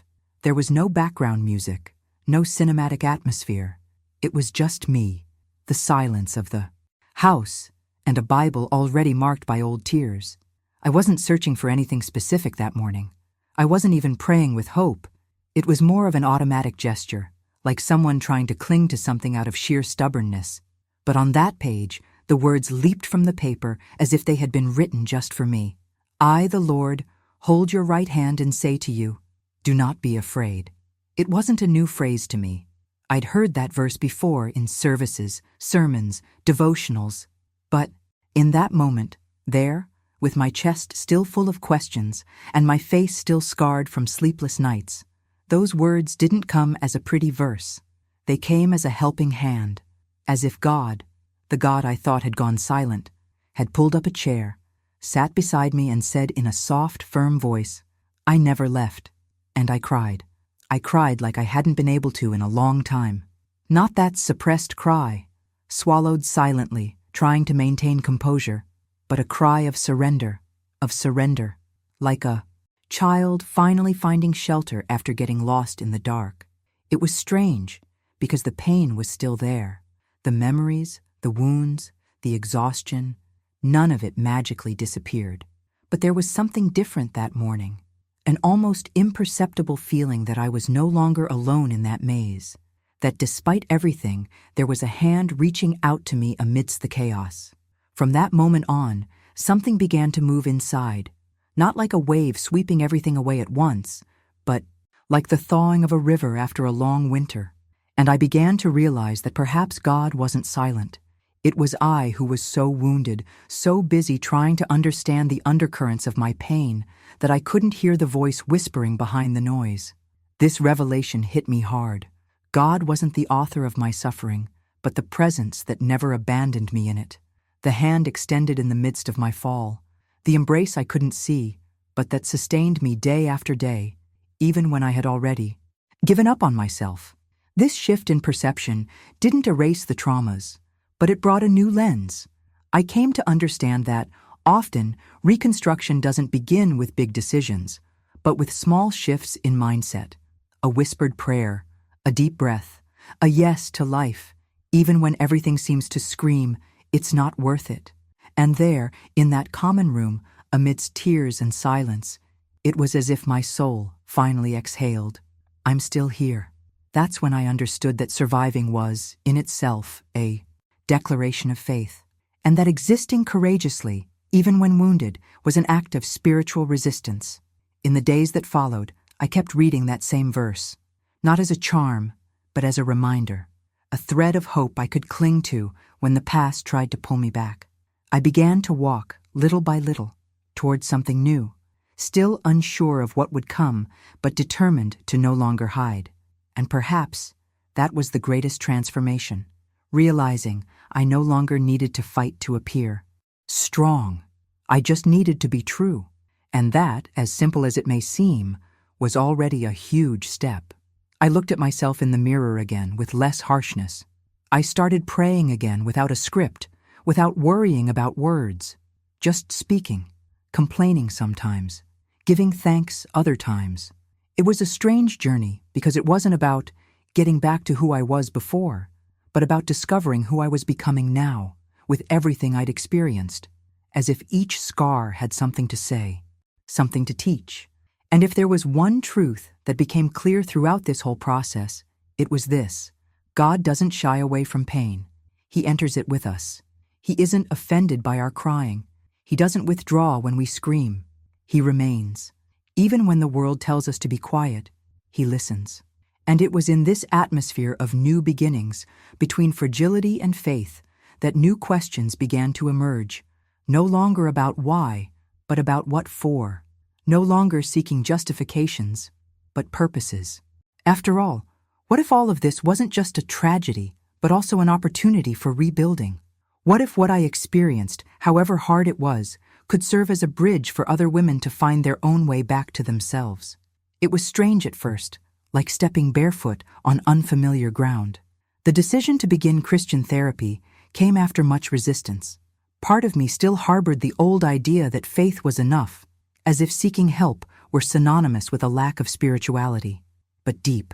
[SPEAKER 1] There was no background music, no cinematic atmosphere. It was just me, the silence of the house, and a Bible already marked by old tears. I wasn't searching for anything specific that morning. I wasn't even praying with hope. It was more of an automatic gesture, like someone trying to cling to something out of sheer stubbornness. But on that page, the words leaped from the paper as if they had been written just for me. I, the Lord, hold your right hand and say to you, do not be afraid. It wasn't a new phrase to me. I'd heard that verse before in services, sermons, devotionals. But in that moment, there, with my chest still full of questions and my face still scarred from sleepless nights, those words didn't come as a pretty verse. They came as a helping hand, as if God, the God I thought had gone silent, had pulled up a chair, sat beside me and said in a soft, firm voice, I never left. And I cried. I cried like I hadn't been able to in a long time. Not that suppressed cry, swallowed silently, trying to maintain composure, but a cry of surrender, like a child finally finding shelter after getting lost in the dark. It was strange, because the pain was still there. The memories, the wounds, the exhaustion, none of it magically disappeared. But there was something different that morning, an almost imperceptible feeling that I was no longer alone in that maze, that despite everything, there was a hand reaching out to me amidst the chaos. From that moment on, something began to move inside, not like a wave sweeping everything away at once, but like the thawing of a river after a long winter. And I began to realize that perhaps God wasn't silent. It was I who was so wounded, so busy trying to understand the undercurrents of my pain, that I couldn't hear the voice whispering behind the noise. This revelation hit me hard. God wasn't the author of my suffering, but the presence that never abandoned me in it. The hand extended in the midst of my fall. The embrace I couldn't see, but that sustained me day after day, even when I had already given up on myself. This shift in perception didn't erase the traumas, but it brought a new lens. I came to understand that, often, reconstruction doesn't begin with big decisions, but with small shifts in mindset. A whispered prayer, a deep breath, a yes to life, even when everything seems to scream, it's not worth it. And there, in that common room, amidst tears and silence, it was as if my soul finally exhaled. I'm still here. That's when I understood that surviving was, in itself, a declaration of faith, and that existing courageously, even when wounded, was an act of spiritual resistance. In the days that followed, I kept reading that same verse, not as a charm, but as a reminder, a thread of hope I could cling to when the past tried to pull me back. I began to walk, little by little, towards something new, still unsure of what would come, but determined to no longer hide. And perhaps that was the greatest transformation, realizing I no longer needed to fight to appear strong. I just needed to be true. And that, as simple as it may seem, was already a huge step. I looked at myself in the mirror again with less harshness. I started praying again without a script, without worrying about words, just speaking, complaining sometimes, giving thanks other times. It was a strange journey because it wasn't about getting back to who I was before, but about discovering who I was becoming now, with everything I'd experienced, as if each scar had something to say, something to teach. And if there was one truth that became clear throughout this whole process, it was this: God doesn't shy away from pain. He enters it with us. He isn't offended by our crying. He doesn't withdraw when we scream. He remains. Even when the world tells us to be quiet, he listens. And it was in this atmosphere of new beginnings, between fragility and faith, that new questions began to emerge, no longer about why, but about what for. No longer seeking justifications, but purposes. After all, what if all of this wasn't just a tragedy, but also an opportunity for rebuilding? What if what I experienced, however hard it was, could serve as a bridge for other women to find their own way back to themselves? It was strange at first, like stepping barefoot on unfamiliar ground. The decision to begin Christian therapy came after much resistance. Part of me still harbored the old idea that faith was enough, as if seeking help were synonymous with a lack of spirituality. But deep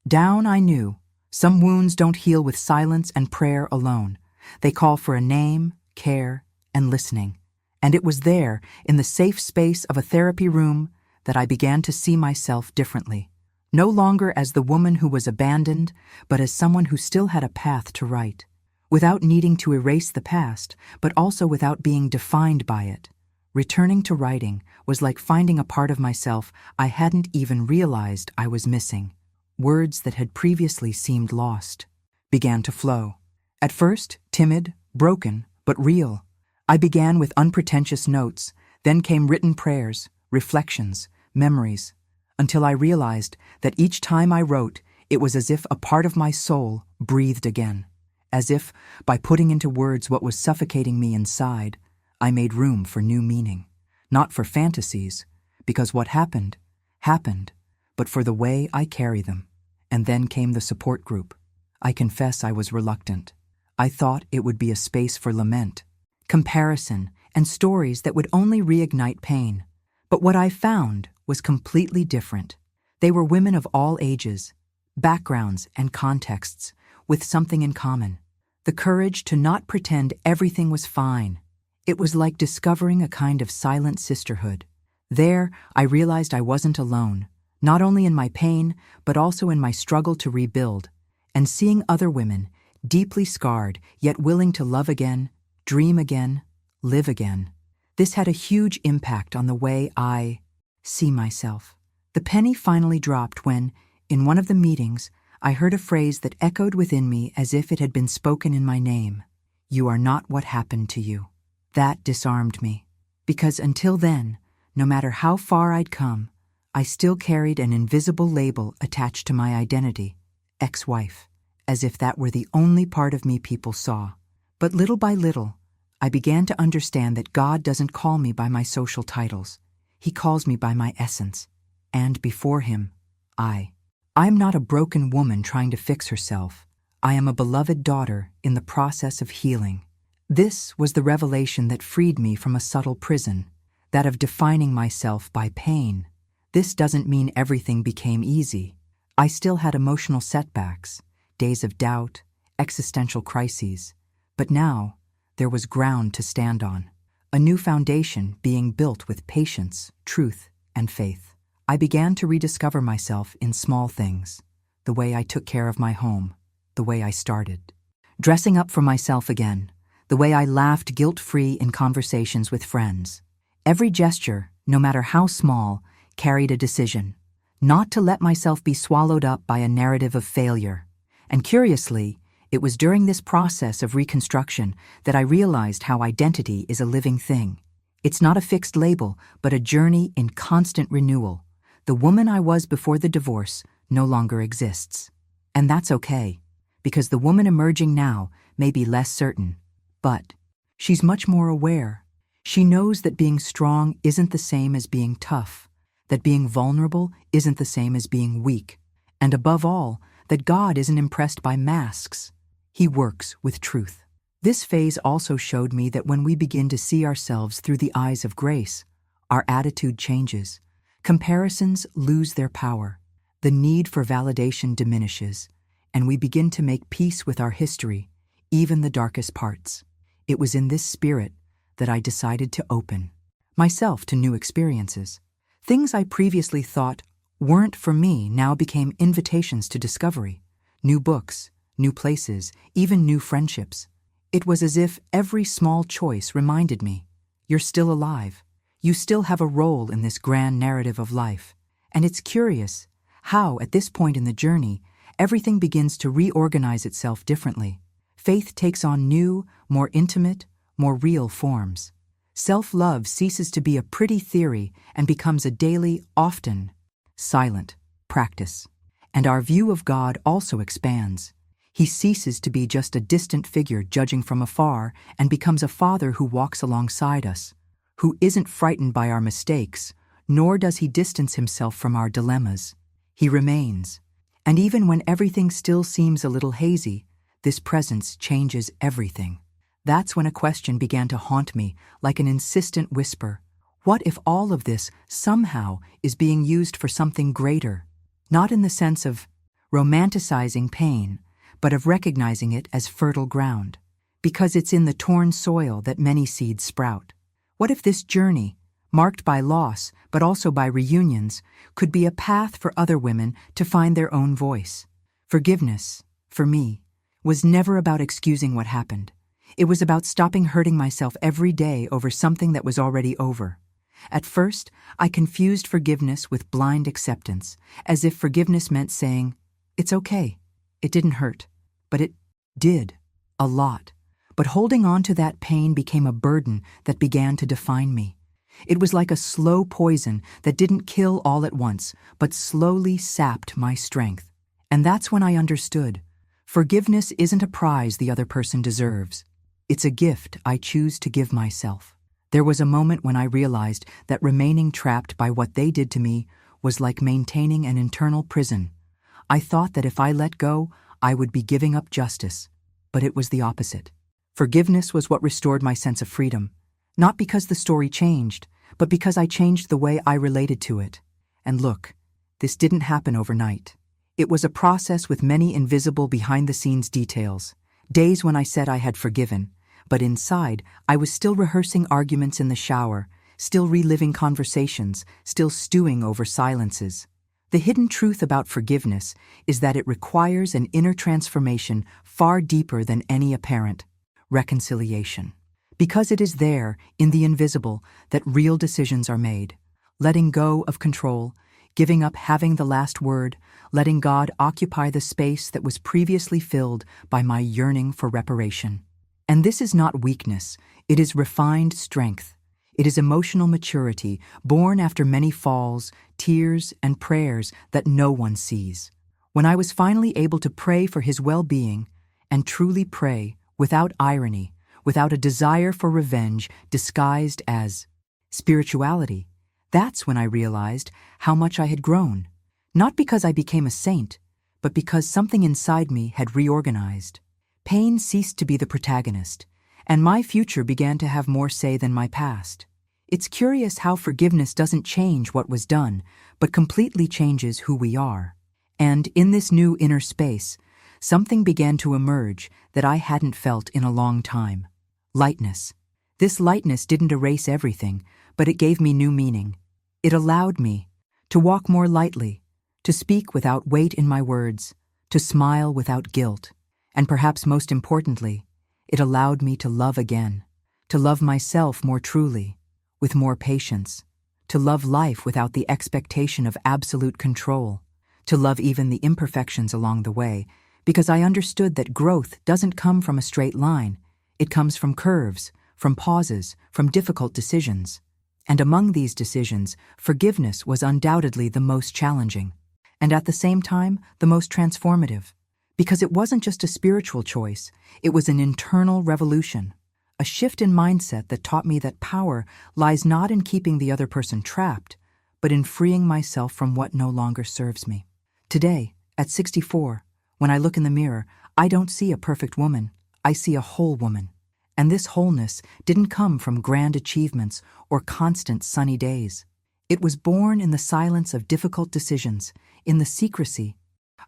[SPEAKER 1] down I knew, some wounds don't heal with silence and prayer alone. They call for a name, care, and listening. And it was there, in the safe space of a therapy room, that I began to see myself differently. No longer as the woman who was abandoned, but as someone who still had a path to right. Without needing to erase the past, but also without being defined by it. Returning to writing was like finding a part of myself I hadn't even realized I was missing. Words that had previously seemed lost began to flow. At first, timid, broken, but real. I began with unpretentious notes, then came written prayers, reflections, memories, until I realized that each time I wrote, it was as if a part of my soul breathed again. As if, by putting into words what was suffocating me inside, I made room for new meaning. Not for fantasies, because what happened, happened, but for the way I carry them. And then came the support group. I confess I was reluctant. I thought it would be a space for lament, comparison, and stories that would only reignite pain. But what I found was completely different. They were women of all ages, backgrounds and contexts, with something in common. The courage to not pretend everything was fine. It was like discovering a kind of silent sisterhood. There, I realized I wasn't alone, not only in my pain, but also in my struggle to rebuild, and seeing other women, deeply scarred, yet willing to love again, dream again, live again. This had a huge impact on the way I see myself. The penny finally dropped when, in one of the meetings, I heard a phrase that echoed within me as if it had been spoken in my name. You are not what happened to you. That disarmed me, because until then, no matter how far I'd come, I still carried an invisible label attached to my identity, ex-wife, as if that were the only part of me people saw. But little by little, I began to understand that God doesn't call me by my social titles. He calls me by my essence. And before him, I'm not a broken woman trying to fix herself. I am a beloved daughter in the process of healing. This was the revelation that freed me from a subtle prison, that of defining myself by pain. This doesn't mean everything became easy. I still had emotional setbacks, days of doubt, existential crises. But now, there was ground to stand on. A new foundation being built with patience, truth, and faith. I began to rediscover myself in small things. The way I took care of my home, the way I started dressing up for myself again, the way I laughed guilt-free in conversations with friends. Every gesture, no matter how small, carried a decision, not to let myself be swallowed up by a narrative of failure. And curiously, it was during this process of reconstruction that I realized how identity is a living thing. It's not a fixed label, but a journey in constant renewal. The woman I was before the divorce no longer exists. And that's okay, because the woman emerging now may be less certain, but she's much more aware. She knows that being strong isn't the same as being tough, that being vulnerable isn't the same as being weak, and above all, that God isn't impressed by masks. He works with truth. This phase also showed me that when we begin to see ourselves through the eyes of grace, our attitude changes. Comparisons lose their power. The need for validation diminishes, and we begin to make peace with our history, even the darkest parts. It was in this spirit that I decided to open myself to new experiences. Things I previously thought weren't for me now became invitations to discovery. New books, new places, even new friendships. It was as if every small choice reminded me, You're still alive. You still have a role in this grand narrative of life. And it's curious how, at this point in the journey, everything begins to reorganize itself differently. Faith takes on new, more intimate, more real forms. Self-love ceases to be a pretty theory and becomes a daily, often silent practice. And our view of God also expands. He ceases to be just a distant figure judging from afar and becomes a father who walks alongside us, who isn't frightened by our mistakes, nor does he distance himself from our dilemmas. He remains. And even when everything still seems a little hazy, this presence changes everything. That's when a question began to haunt me like an insistent whisper. What if all of this somehow is being used for something greater? Not in the sense of romanticizing pain, but of recognizing it as fertile ground. Because it's in the torn soil that many seeds sprout. What if this journey, marked by loss but also by reunions, could be a path for other women to find their own voice? Forgiveness, for me, was never about excusing what happened. It was about stopping hurting myself every day over something that was already over. At first, I confused forgiveness with blind acceptance, as if forgiveness meant saying, "It's okay. It didn't hurt." But it did. A lot. But holding on to that pain became a burden that began to define me. It was like a slow poison that didn't kill all at once, but slowly sapped my strength. And that's when I understood. Forgiveness isn't a prize the other person deserves. It's a gift I choose to give myself. There was a moment when I realized that remaining trapped by what they did to me was like maintaining an internal prison. I thought that if I let go, I would be giving up justice. But it was the opposite. Forgiveness was what restored my sense of freedom. Not because the story changed, but because I changed the way I related to it. And look, this didn't happen overnight. It was a process with many invisible behind-the-scenes details. Days when I said I had forgiven, but inside, I was still rehearsing arguments in the shower, still reliving conversations, still stewing over silences. The hidden truth about forgiveness is that it requires an inner transformation far deeper than any apparent reconciliation. Because it is there, in the invisible, that real decisions are made. Letting go of control, giving up having the last word, letting God occupy the space that was previously filled by my yearning for reparation. And this is not weakness, it is refined strength. It is emotional maturity, born after many falls, tears, and prayers that no one sees. When I was finally able to pray for his well-being, and truly pray, without irony, without a desire for revenge disguised as spirituality, that's when I realized how much I had grown. Not because I became a saint, but because something inside me had reorganized. Pain ceased to be the protagonist, and my future began to have more say than my past. It's curious how forgiveness doesn't change what was done, but completely changes who we are. And in this new inner space, something began to emerge that I hadn't felt in a long time. Lightness. This lightness didn't erase everything, but it gave me new meaning. It allowed me to walk more lightly, to speak without weight in my words, to smile without guilt. And perhaps most importantly, it allowed me to love again, to love myself more truly, with more patience, to love life without the expectation of absolute control, to love even the imperfections along the way, because I understood that growth doesn't come from a straight line. It comes from curves, from pauses, from difficult decisions. And among these decisions, forgiveness was undoubtedly the most challenging, and at the same time, the most transformative. Because it wasn't just a spiritual choice, it was an internal revolution, a shift in mindset that taught me that power lies not in keeping the other person trapped, but in freeing myself from what no longer serves me. Today, at 64, when I look in the mirror, I don't see a perfect woman, I see a whole woman. And this wholeness didn't come from grand achievements or constant sunny days. It was born in the silence of difficult decisions, in the secrecy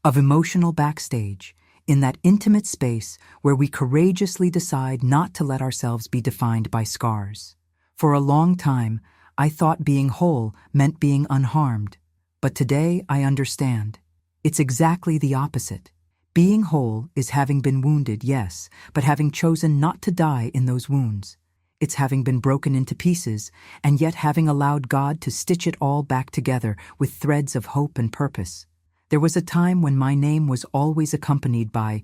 [SPEAKER 1] of emotional backstage, in that intimate space where we courageously decide not to let ourselves be defined by scars. For a long time, I thought being whole meant being unharmed. But today I understand. It's exactly the opposite. Being whole is having been wounded, yes, but having chosen not to die in those wounds. It's having been broken into pieces, and yet having allowed God to stitch it all back together with threads of hope and purpose. There was a time when my name was always accompanied by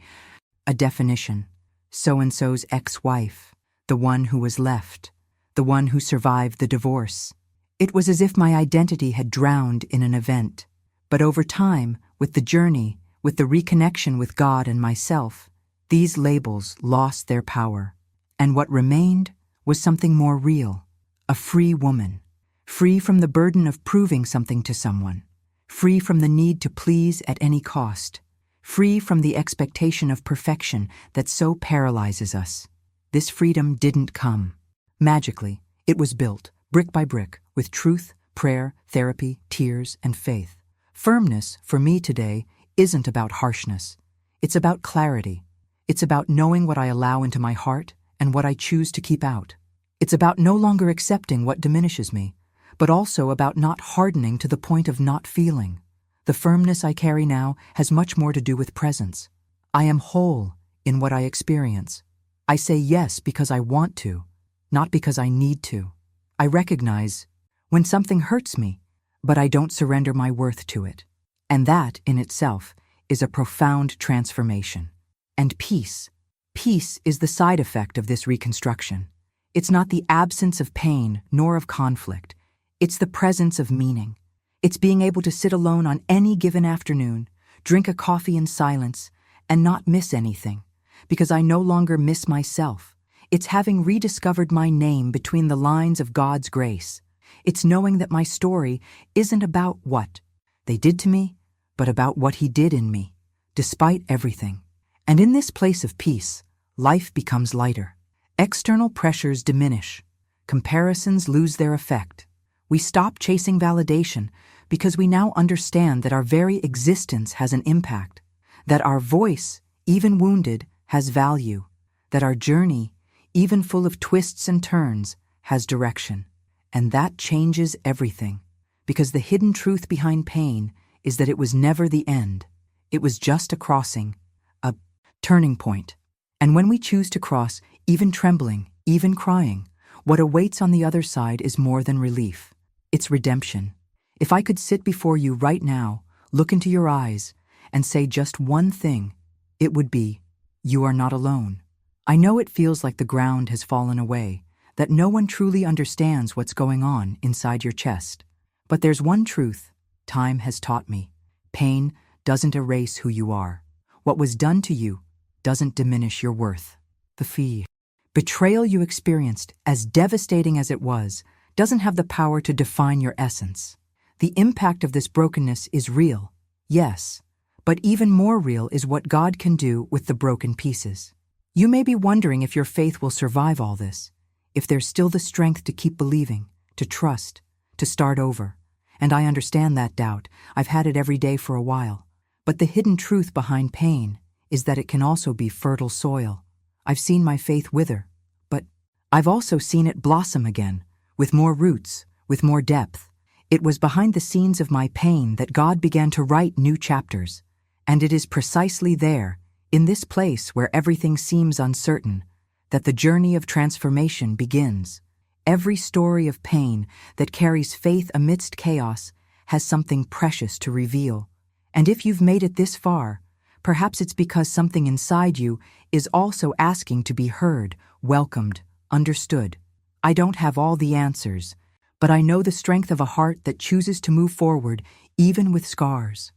[SPEAKER 1] a definition. So-and-so's ex-wife, the one who was left, the one who survived the divorce. It was as if my identity had drowned in an event. But over time, with the journey, with the reconnection with God and myself, these labels lost their power. And what remained was something more real, a free woman, free from the burden of proving something to someone, free from the need to please at any cost, free from the expectation of perfection that so paralyzes us. This freedom didn't come magically. It was built, brick by brick, with truth, prayer, therapy, tears, and faith. Firmness, for me today, isn't about harshness. It's about clarity. It's about knowing what I allow into my heart and what I choose to keep out. It's about no longer accepting what diminishes me, but also about not hardening to the point of not feeling. The firmness I carry now has much more to do with presence. I am whole in what I experience. I say yes because I want to, not because I need to. I recognize when something hurts me, but I don't surrender my worth to it. And that, in itself, is a profound transformation. And peace. Peace is the side effect of this reconstruction. It's not the absence of pain nor of conflict. It's the presence of meaning. It's being able to sit alone on any given afternoon, drink a coffee in silence, and not miss anything, because I no longer miss myself. It's having rediscovered my name between the lines of God's grace. It's knowing that my story isn't about what they did to me, but about what He did in me, despite everything. And in this place of peace, life becomes lighter. External pressures diminish. Comparisons lose their effect. We stop chasing validation because we now understand that our very existence has an impact, that our voice, even wounded, has value, that our journey, even full of twists and turns, has direction. And that changes everything, because the hidden truth behind pain is that it was never the end. It was just a crossing, a turning point. And when we choose to cross, even trembling, even crying, what awaits on the other side is more than relief. It's redemption. If I could sit before you right now, look into your eyes, and say just one thing, it would be, you are not alone. I know it feels like the ground has fallen away, that no one truly understands what's going on inside your chest. But there's one truth time has taught me. Pain doesn't erase who you are. What was done to you doesn't diminish your worth. The betrayal you experienced, as devastating as it was, doesn't have the power to define your essence. The impact of this brokenness is real, yes, but even more real is what God can do with the broken pieces. You may be wondering if your faith will survive all this, if there's still the strength to keep believing, to trust, to start over. And I understand that doubt. I've had it every day for a while. But the hidden truth behind pain is that it can also be fertile soil. I've seen my faith wither, but I've also seen it blossom again, with more roots, with more depth. It was behind the scenes of my pain that God began to write new chapters. And it is precisely there, in this place where everything seems uncertain, that the journey of transformation begins. Every story of pain that carries faith amidst chaos has something precious to reveal. And if you've made it this far, perhaps it's because something inside you is also asking to be heard, welcomed, understood. I don't have all the answers, but I know the strength of a heart that chooses to move forward, even with scars.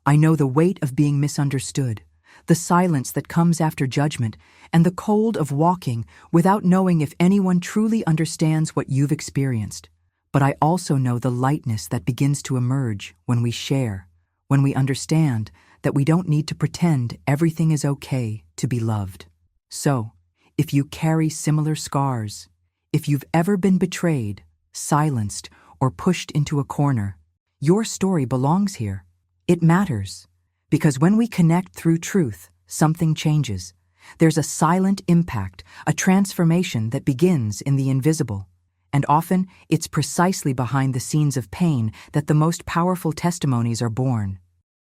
[SPEAKER 1] I know the weight of being misunderstood, the silence that comes after judgment, and the cold of walking without knowing if anyone truly understands what you've experienced. But I also know the lightness that begins to emerge when we share, when we understand that we don't need to pretend everything is okay to be loved. So, if you carry similar scars, if you've ever been betrayed, silenced, or pushed into a corner, your story belongs here. It matters, because when we connect through truth, something changes. There's a silent impact, a transformation that begins in the invisible. And often, it's precisely behind the scenes of pain that the most powerful testimonies are born.